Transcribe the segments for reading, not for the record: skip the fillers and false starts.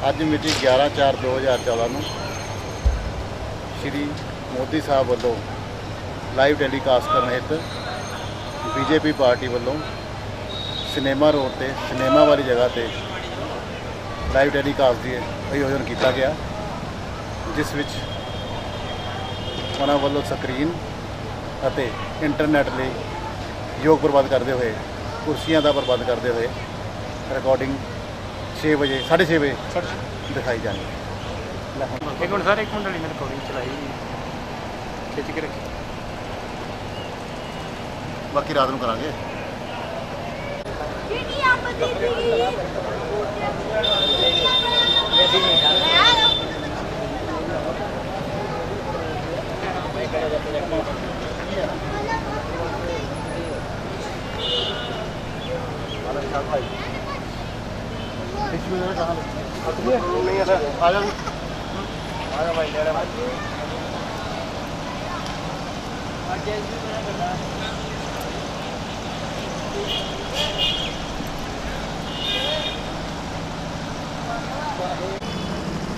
ਅੱਜ ਮਿਤੀ 11/4/2014 ਨੂੰ ਸ਼੍ਰੀ ਮੋਦੀ ਸਾਹਿਬ ਵੱਲੋਂ ਲਾਈਵ ਟੈਲੀਕਾਸਟ ਕਰਨ ਹਿੱਤ बीजेपी पार्टी ਵੱਲੋਂ सिनेमा रोड ਤੇ सिनेमा वाली जगह ਤੇ लाइव ਟੈਲੀਕਾਸਟ ਦੀ आयोजन किया गया, जिस विच उन्होंने ਵੱਲੋਂ ਸਕਰੀਨ ਅਤੇ इंटरनेट ਲਈ योग प्रबंध करते हुए कुर्सियां का प्रबंध करते हुए रिकॉर्डिंग 6 बजे 6:30 बजे दिखाई जानी है। एक मिनट सर, एक मिनट वाली मैं रिकॉर्डिंग चलाई खिंच के रखी, बाकी रात को करांगे।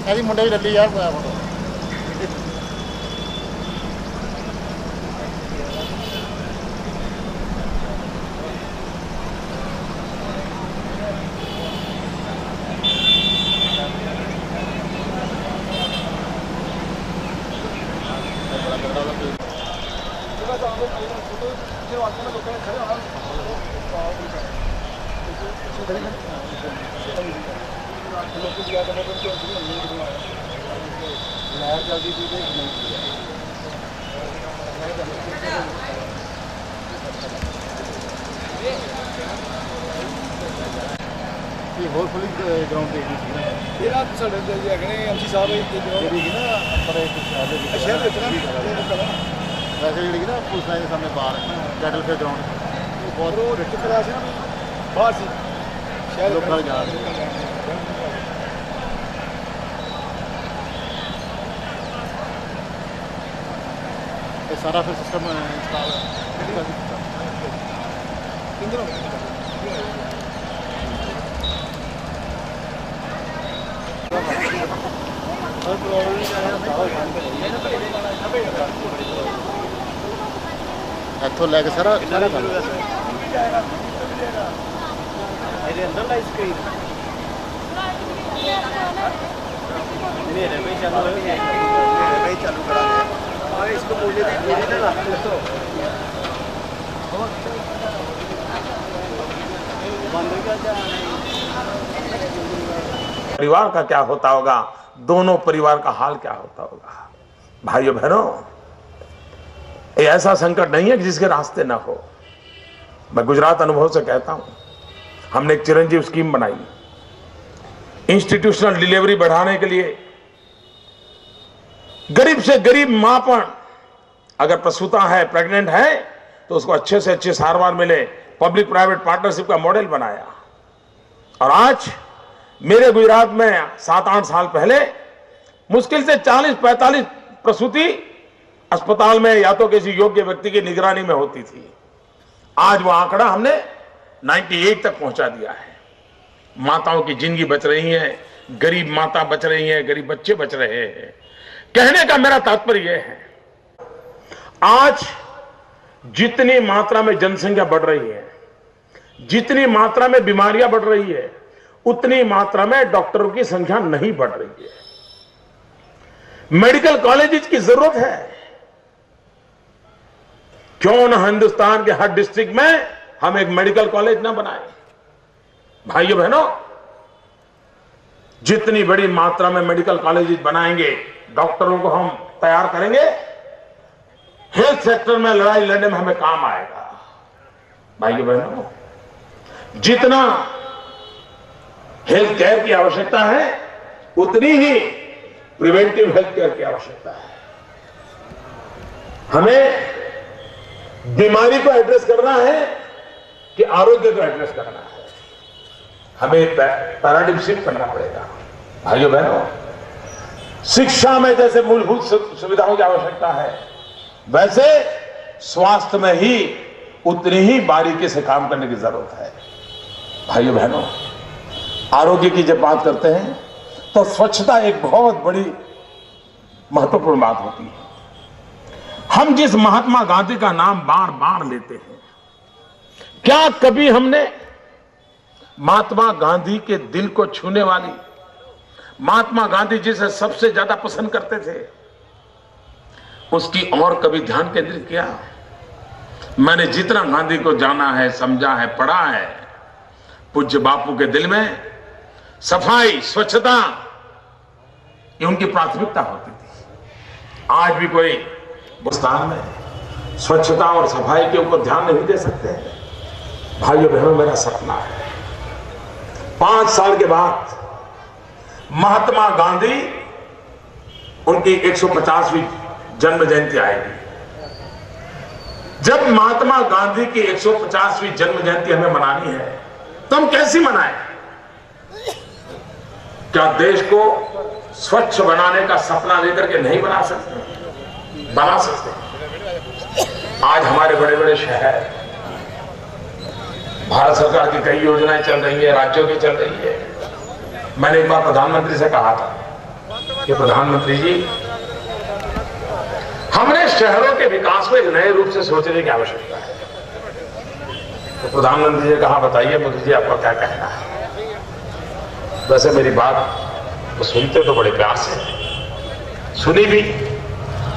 ऐसी मुंडे भी लल्ली यार फोटो जल्दी होलफुली ग्राउंड एमसी साहब वैसे जी ना पुलिस लाइन के सामने बाहर कैटल फेयर ग्राउंड बहुत रिट कराया बाहर से शहर लोग जा रहे सारा फिर सिस्टम इंस्टॉल इतों लैके सारा इसको परिवार का क्या होता होगा, दोनों परिवार का हाल क्या होता होगा। भाइयों बहनों, ये ऐसा संकट नहीं है कि जिसके रास्ते ना हो। मैं गुजरात अनुभव से कहता हूं, हमने एक चिरंजीव स्कीम बनाई, इंस्टीट्यूशनल डिलीवरी बढ़ाने के लिए गरीब से गरीब मां पर अगर प्रसूता है, प्रेग्नेंट है, तो उसको अच्छे से अच्छे सारवार मिले, पब्लिक प्राइवेट पार्टनरशिप का मॉडल बनाया। और आज मेरे गुजरात में 7-8 साल पहले मुश्किल से 40-45 प्रसूति अस्पताल में या तो किसी योग्य व्यक्ति की निगरानी में होती थी। आज वो आंकड़ा हमने 98 तक पहुंचा दिया है। माताओं की जिंदगी बच रही है, गरीब माता बच रही है, गरीब बच्चे बच रहे हैं। कहने का मेरा तात्पर्य यह है, आज जितनी मात्रा में जनसंख्या बढ़ रही है, जितनी मात्रा में बीमारियां बढ़ रही है, उतनी मात्रा में डॉक्टरों की संख्या नहीं बढ़ रही है। मेडिकल कॉलेजेस की जरूरत है। क्यों न हिंदुस्तान के हर डिस्ट्रिक्ट में हम एक मेडिकल कॉलेज ना बनाए। भाइयों बहनों, जितनी बड़ी मात्रा में मेडिकल कॉलेजेस बनाएंगे, डॉक्टरों को हम तैयार करेंगे, हेल्थ सेक्टर में लड़ाई लड़ने में हमें काम आएगा। भाइयों बहनों, जितना हेल्थ केयर की आवश्यकता है, उतनी ही प्रिवेंटिव हेल्थ केयर की आवश्यकता है। हमें बीमारी को एड्रेस करना है कि आरोग्य को एड्रेस करना है, हमें पैराडिग्म शिफ्ट करना पड़ेगा। भाइयों बहनों, शिक्षा में जैसे मूलभूत सुविधाओं की आवश्यकता है, वैसे स्वास्थ्य में ही उतनी ही बारीकी से काम करने की जरूरत है। भाइयों बहनों, आरोग्य की जब बात करते हैं तो स्वच्छता एक बहुत बड़ी महत्वपूर्ण बात होती है। हम जिस महात्मा गांधी का नाम बार बार लेते हैं, क्या कभी हमने महात्मा गांधी के दिल को छूने वाली, महात्मा गांधी जिसे सबसे ज्यादा पसंद करते थे, उसकी और कभी ध्यान केंद्रित किया? मैंने जितना गांधी को जाना है, समझा है, पढ़ा है, पूज्य बापू के दिल में सफाई, स्वच्छता ये उनकी प्राथमिकता होती थी। आज भी कोई हिंदुस्तान में स्वच्छता और सफाई के ऊपर ध्यान नहीं दे सकते हैं। भाइयों बहनों, मेरा सपना है 5 साल के बाद महात्मा गांधी उनकी 150वीं जन्म जयंती आएगी। जब महात्मा गांधी की 150वीं जन्म जयंती हमें मनानी है तो हम कैसी मनाएं? क्या देश को स्वच्छ बनाने का सपना लेकर के नहीं बना सकते? बना सकते। आज हमारे बड़े बड़े शहर, भारत सरकार की कई योजनाएं चल रही है, राज्यों की चल रही है। मैंने एक बार प्रधानमंत्री से कहा था कि प्रधानमंत्री जी, हमने शहरों के विकास को एक नए रूप से सोचने की आवश्यकता है। तो प्रधानमंत्री जी ने कहा, बताइए मोदी जी आपका क्या कहना है? वैसे मेरी बात तो सुनते तो बड़े प्यार से, सुनी भी।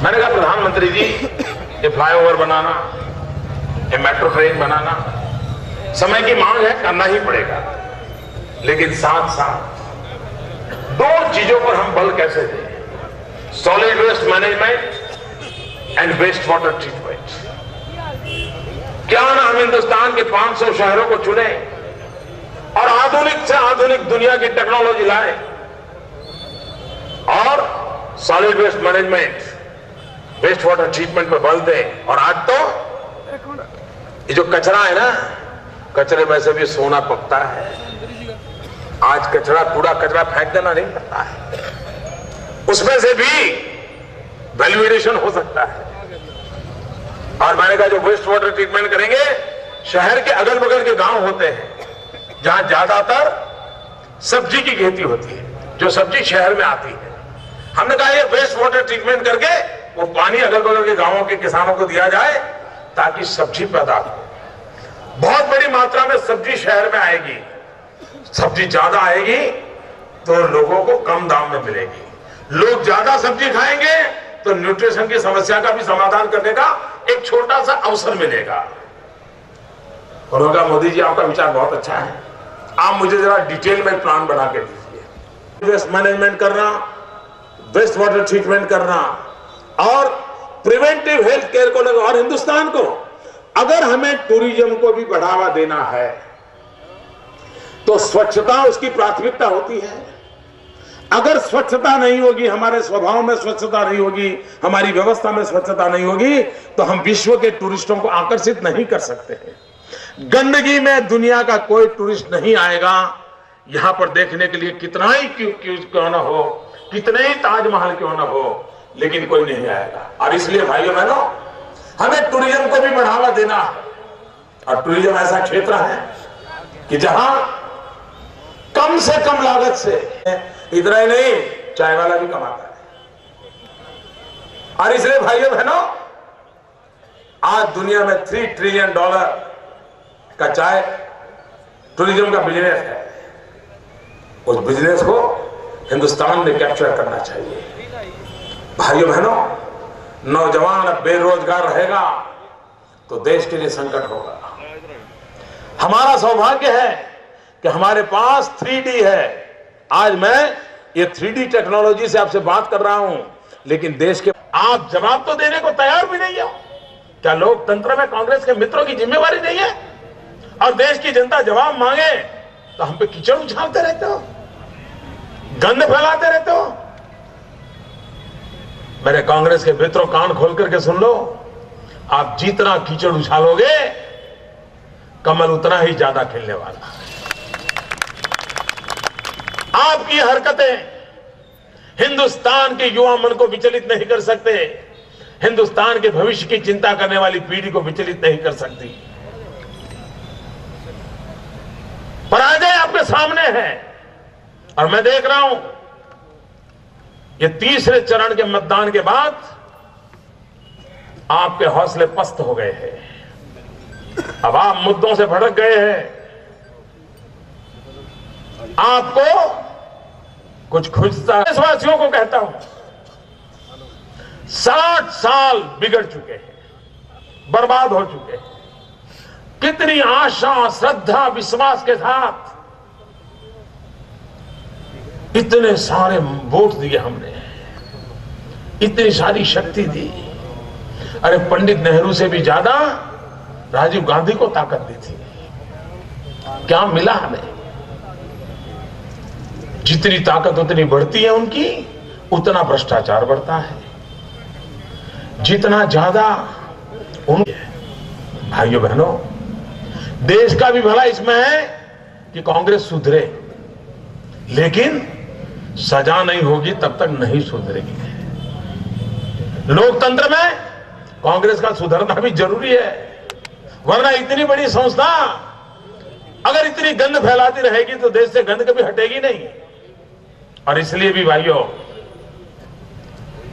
मैंने कहा, प्रधानमंत्री जी, ये फ्लाईओवर बनाना, ये मेट्रो ट्रेन बनाना समय की मांग है, करना ही पड़ेगा, लेकिन साथ साथ 2 चीजों पर हम बल कैसे दें? Solid waste management and waste water treatment. क्या ना हम हिंदुस्तान के 500 शहरों को चुने और आधुनिक से आधुनिक दुनिया की टेक्नोलॉजी लाए और solid waste management, waste water treatment पर बल दें। और आज तो ये जो कचरा है ना, कचरे में से भी सोना पकता है। आज कचरा, कूड़ा कचरा फेंक देना नहीं पड़ता है, उसमें से भी वैल्यू एडिशन हो सकता है। और मैंने कहा, जो वेस्ट वाटर ट्रीटमेंट करेंगे, शहर के अगल बगल के गांव होते हैं जहां ज्यादातर सब्जी की खेती होती है, जो सब्जी शहर में आती है। हमने कहा, ये वेस्ट वाटर ट्रीटमेंट करके वो पानी अगल बगल के गांवों के किसानों को दिया जाए ताकि सब्जी पैदा हो। बहुत बड़ी मात्रा में सब्जी शहर में आएगी, सब्जी ज्यादा आएगी तो लोगों को कम दाम में मिलेगी। लोग ज्यादा सब्जी खाएंगे तो न्यूट्रिशन की समस्या का भी समाधान करने का एक छोटा सा अवसर मिलेगा। उन्होंने कहा, मोदी जी आपका विचार बहुत अच्छा है, आप मुझे जरा डिटेल में प्लान बना के दीजिए। वेस्ट मैनेजमेंट करना, वेस्ट वाटर ट्रीटमेंट करना और प्रिवेंटिव हेल्थ केयर को लगा। और हिंदुस्तान को अगर हमें टूरिज्म को भी बढ़ावा देना है तो स्वच्छता उसकी प्राथमिकता होती है। अगर स्वच्छता नहीं होगी, हमारे स्वभाव में स्वच्छता नहीं होगी, हमारी व्यवस्था में स्वच्छता नहीं होगी, तो हम विश्व के टूरिस्टों को आकर्षित नहीं कर सकते हैं। गंदगी में दुनिया का कोई टूरिस्ट नहीं आएगा। यहां पर देखने के लिए कितना ही क्यों ना हो, कितने ही ताजमहल क्यों ना हो, लेकिन कोई नहीं आएगा। और इसलिए भाइयों बहनों, हमें टूरिज्म को भी बढ़ावा देना है। और टूरिज्म ऐसा क्षेत्र है कि जहां कम से कम लागत से, इतना ही नहीं, चाय वाला भी कमाता है। और इसलिए भाइयों बहनों, आज दुनिया में $3 ट्रिलियन का चाय टूरिज्म का बिजनेस है। उस बिजनेस को हिंदुस्तान में कैप्चर करना चाहिए। भाइयों बहनों, नौजवान अब बेरोजगार रहेगा तो देश के लिए संकट होगा। हमारा सौभाग्य है कि हमारे पास 3D है। आज मैं ये 3D टेक्नोलॉजी से आपसे बात कर रहा हूं, लेकिन देश के आप जवाब तो देने को तैयार भी नहीं हो। क्या लोकतंत्र में कांग्रेस के मित्रों की जिम्मेवारी नहीं है? और देश की जनता जवाब मांगे तो हम पे कीचड़ उछालते रहते हो, गंद फैलाते रहते हो। मेरे कांग्रेस के मित्रों, कान खोल करके सुन लो, आप जितना कीचड़ उछालोगे कमल उतना ही ज्यादा खिलने वाला है। आपकी हरकतें हिंदुस्तान के युवा मन को विचलित नहीं कर सकते, हिंदुस्तान के भविष्य की चिंता करने वाली पीढ़ी को विचलित नहीं कर सकती। पराजय आपके सामने है और मैं देख रहा हूं ये तीसरे चरण के मतदान के बाद आपके हौसले पस्त हो गए हैं। अब आप मुद्दों से भटक गए हैं। आपको कुछ खुजता है। देशवासियों को कहता हूं, 60 साल बिगड़ चुके हैं, बर्बाद हो चुके हैं। कितनी आशा, श्रद्धा, विश्वास के साथ इतने सारे वोट दिए हमने, इतनी सारी शक्ति दी। अरे पंडित नेहरू से भी ज्यादा राजीव गांधी को ताकत दी थी। क्या मिला हमें? जितनी ताकत उतनी बढ़ती है उनकी, उतना भ्रष्टाचार बढ़ता है। जितना ज्यादा उन भाइयों बहनों, देश का भी भला इसमें है कि कांग्रेस सुधरे, लेकिन सजा नहीं होगी तब तक नहीं सुधरेगी। लोकतंत्र में कांग्रेस का सुधरना भी जरूरी है, वरना इतनी बड़ी संस्था अगर इतनी गंद फैलाती रहेगी तो देश से गंद कभी हटेगी नहीं। और इसलिए भी भाइयों,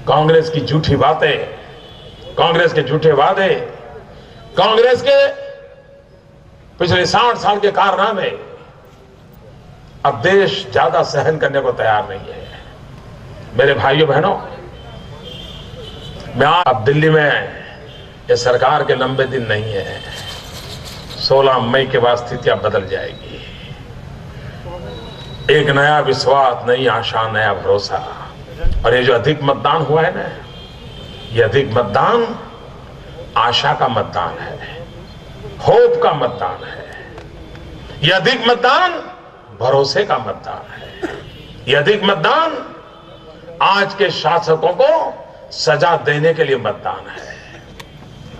कांग्रेस की झूठी बातें, कांग्रेस के झूठे वादे, कांग्रेस के पिछले 60 साल के कारनामे अब देश ज्यादा सहन करने को तैयार नहीं है। मेरे भाइयों बहनों, मैं अब दिल्ली में ये सरकार के लंबे दिन नहीं है। 16 मई के बाद स्थितियां बदल जाएगी। एक नया विश्वास, नई आशा, नया भरोसा। और ये जो अधिक मतदान हुआ है ना, ये अधिक मतदान आशा का मतदान है, होप का मतदान है। ये अधिक मतदान भरोसे का मतदान है। ये अधिक मतदान आज के शासकों को सजा देने के लिए मतदान है।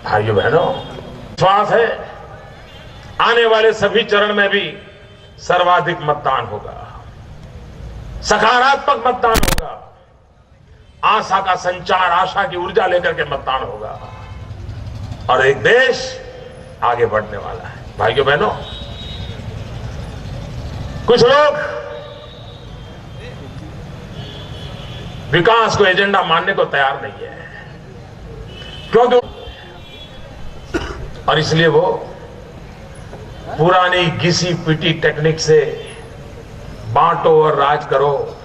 भाइयों बहनों, विश्वास है आने वाले सभी चरण में भी सर्वाधिक मतदान होगा, सकारात्मक मतदान होगा, आशा का संचार, आशा की ऊर्जा लेकर के मतदान होगा और एक देश आगे बढ़ने वाला है। भाइयों बहनों, कुछ लोग विकास को एजेंडा मानने को तैयार नहीं है, क्योंकि और इसलिए वो पुरानी घिसी पिटी टेक्निक से बांटो और राज करो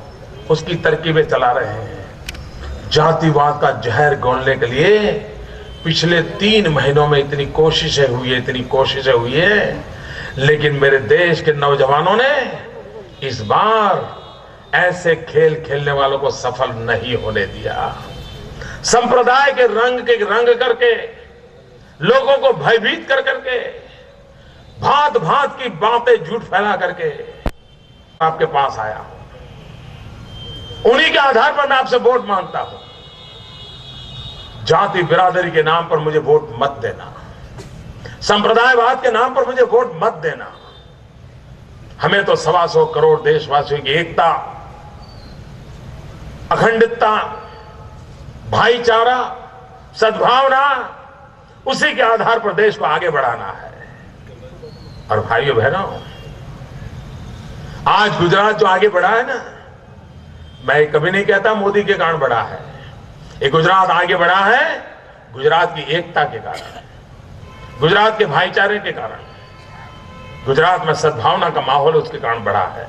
उसकी तरकीबें चला रहे हैं। जातिवाद का जहर घोलने के लिए पिछले 3 महीनों में इतनी कोशिशें हुई है, लेकिन मेरे देश के नौजवानों ने इस बार ऐसे खेल खेलने वालों को सफल नहीं होने दिया। संप्रदाय के रंग करके, लोगों को भयभीत कर करके, भांत भांत की बातें झूठ फैला करके आपके पास आया हूं। उन्हीं के आधार पर मैं आपसे वोट मांगता हूं। जाति बिरादरी के नाम पर मुझे वोट मत देना, संप्रदायवाद के नाम पर मुझे वोट मत देना। हमें तो 125 करोड़ देशवासियों की एकता, अखंडता, भाईचारा, सद्भावना, उसी के आधार पर देश को आगे बढ़ाना है। और भाइयों बहनों, आज गुजरात जो आगे बढ़ा है ना, मैं कभी नहीं कहता मोदी के कारण बढ़ा है। ये गुजरात आगे बढ़ा है गुजरात की एकता के कारण, गुजरात के भाईचारे के कारण, गुजरात में सद्भावना का माहौल उसके कारण बढ़ा है।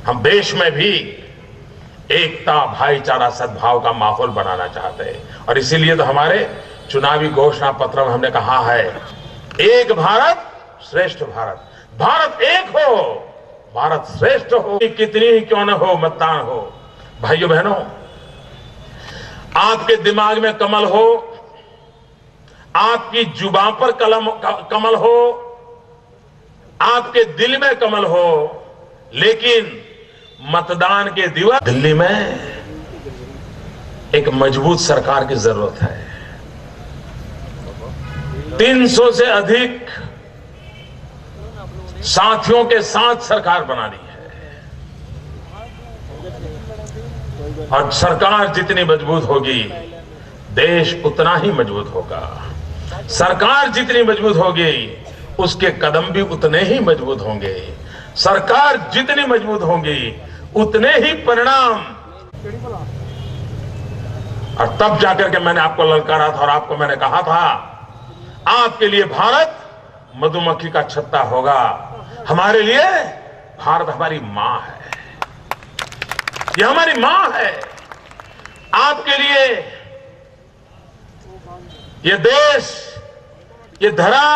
हम देश में भी एकता, भाईचारा, सद्भाव का माहौल बनाना चाहते हैं और इसीलिए तो हमारे चुनावी घोषणा पत्र में हमने कहा है, एक भारत श्रेष्ठ भारत। भारत एक हो, भारत श्रेष्ठ हो, कितनी ही क्यों न हो मतदान हो। भाइयों बहनों, आपके दिमाग में कमल हो, आपकी जुबान पर कमल हो, आपके दिल में कमल हो, लेकिन मतदान के दिवस दिल्ली में एक मजबूत सरकार की जरूरत है। 300 से अधिक साथियों के साथ सरकार बनानी है और सरकार जितनी मजबूत होगी देश उतना ही मजबूत होगा। सरकार जितनी मजबूत होगी उसके कदम भी उतने ही मजबूत होंगे। सरकार जितनी मजबूत होगी उतने ही परिणाम और तब जाकर के मैंने आपको ललकारा था और आपको मैंने कहा था, आपके लिए भारत मधुमक्खी का छत्ता होगा, हमारे लिए भारत हमारी मां है, ये हमारी मां है। आपके लिए ये देश, ये धरा,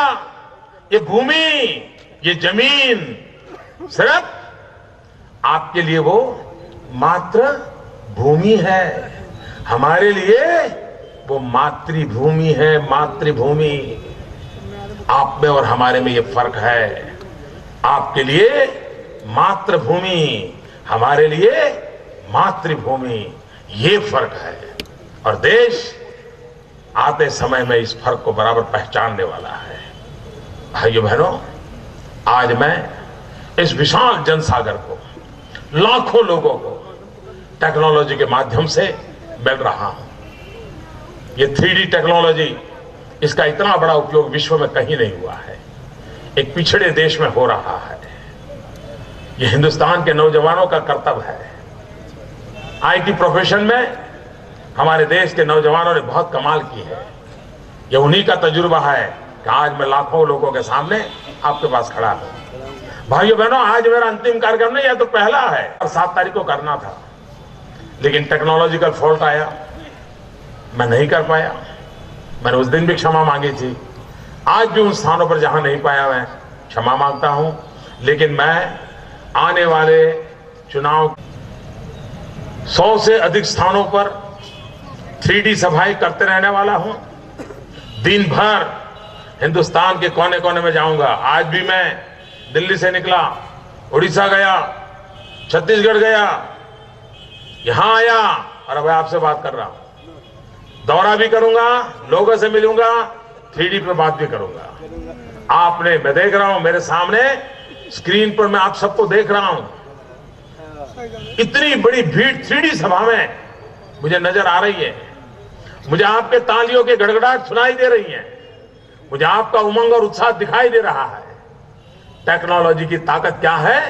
ये भूमि, ये जमीन सिर्फ आपके लिए वो मात्र भूमि है, हमारे लिए वो मातृभूमि है, मातृभूमि। आप में और हमारे में ये फर्क है। आपके लिए मातृभूमि, हमारे लिए मातृभूमि, ये फर्क है। और देश आते समय में इस फर्क को बराबर पहचानने वाला है। भाइयों बहनों, आज मैं इस विशाल जनसागर को, लाखों लोगों को टेक्नोलॉजी के माध्यम से मिल रहा हूं। ये 3D टेक्नोलॉजी, इसका इतना बड़ा उपयोग विश्व में कहीं नहीं हुआ है, एक पिछड़े देश में हो रहा है। ये हिंदुस्तान के नौजवानों का कर्तव्य है। आईटी प्रोफेशन में हमारे देश के नौजवानों ने बहुत कमाल की है। ये उन्हीं का तजुर्बा है कि आज मैं लाखों लोगों के सामने आपके पास खड़ा हूं। भाइयों बहनों, आज मेरा अंतिम कार्यक्रम नहीं, यह तो पहला है और 7 तारीख को करना था, लेकिन टेक्नोलॉजिकल फॉल्ट आया, मैं नहीं कर पाया। मैंने उस दिन भी क्षमा मांगी थी, आज भी उन स्थानों पर जहां नहीं पाया मैं क्षमा मांगता हूं। लेकिन मैं आने वाले चुनाव 100 से अधिक स्थानों पर 3D सभाएं करते रहने वाला हूं। दिन भर हिंदुस्तान के कोने कोने में जाऊंगा। आज भी मैं दिल्ली से निकला, उड़ीसा गया, छत्तीसगढ़ गया, यहां आया और अब आपसे बात कर रहा हूं। दौरा भी करूंगा, लोगों से मिलूंगा, 3D पे बात भी करूंगा। आपने, मैं देख रहा हूं मेरे सामने स्क्रीन पर, मैं आप सबको देख रहा हूं। इतनी बड़ी भीड़ 3D सभा में मुझे नजर आ रही है। मुझे आपके तालियों के गड़गड़ाहट सुनाई दे रही है। मुझे आपका उमंग और उत्साह दिखाई दे रहा है। टेक्नोलॉजी की ताकत क्या है,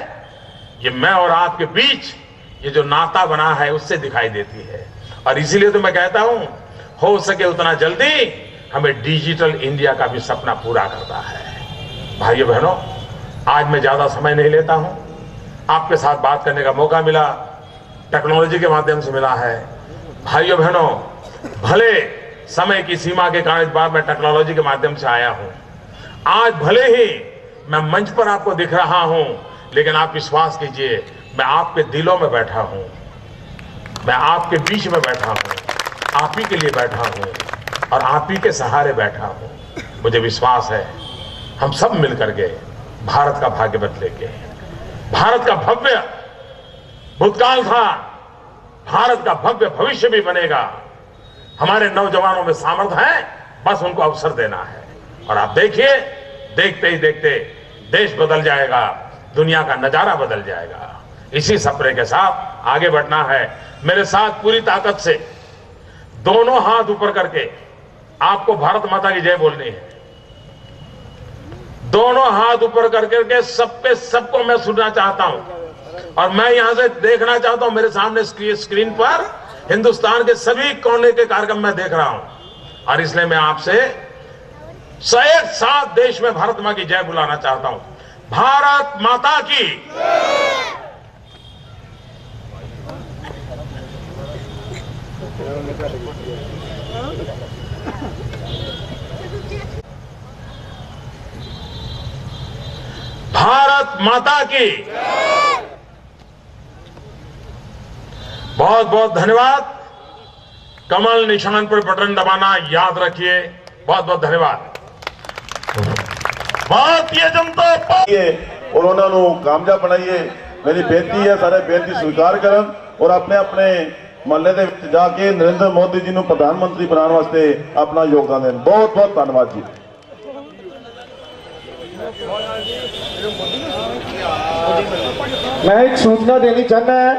ये मैं और आपके बीच ये जो नाता बना है उससे दिखाई देती है। और इसीलिए तो मैं कहता हूं, हो सके उतना जल्दी हमें डिजिटल इंडिया का भी सपना पूरा करना है। भाइयों बहनों, आज मैं ज्यादा समय नहीं लेता हूं। आपके साथ बात करने का मौका मिला, टेक्नोलॉजी के माध्यम से मिला है। भाइयों बहनों, भले समय की सीमा के कारण इस बार मैं टेक्नोलॉजी के माध्यम से आया हूं। आज भले ही मैं मंच पर आपको दिख रहा हूं, लेकिन आप विश्वास कीजिए, मैं आपके दिलों में बैठा हूं, मैं आपके बीच में बैठा हूं, आप ही के लिए बैठा हूं और आप ही के सहारे बैठा हूं। मुझे विश्वास है हम सब मिलकर के भारत का भाग्य बदलेंगे। भारत का भव्य भूतकाल था, भारत का भव्य भविष्य भी बनेगा। हमारे नौजवानों में सामर्थ्य है, बस उनको अवसर देना है। और आप देखिए, देखते ही देखते देश बदल जाएगा, दुनिया का नजारा बदल जाएगा। इसी सपने के साथ आगे बढ़ना है। मेरे साथ पूरी ताकत से दोनों हाथ ऊपर करके आपको भारत माता की जय बोलनी है। दोनों हाथ ऊपर करके सबको मैं सुनना चाहता हूं और मैं यहां से देखना चाहता हूं। मेरे सामने स्क्रीन पर हिंदुस्तान के सभी कोने के कार्यक्रम मैं देख रहा हूं और इसलिए मैं आपसे एक साथ देश में भारत मां की जय बुलाना चाहता हूं। भारत माता की। भारत माता की। बहुत बहुत धन्यवाद। कमल निशान पर बटन दबाना याद रखिए। बहुत बहुत धन्यवाद। भारतीय जनता पार्टी उन्होंने कामयाब बनाइए। मेरी बेनती है, सारे बेनती स्वीकार करन और अपने अपने महल्ले ਦੇ ਵਿੱਚ जाके नरेंद्र मोदी जी ਨੂੰ प्रधानमंत्री बनाने वास्ते अपना योगदान दें। बहुत बहुत धन्यवाद जी। मैं एक सूचना देनी चाहना है।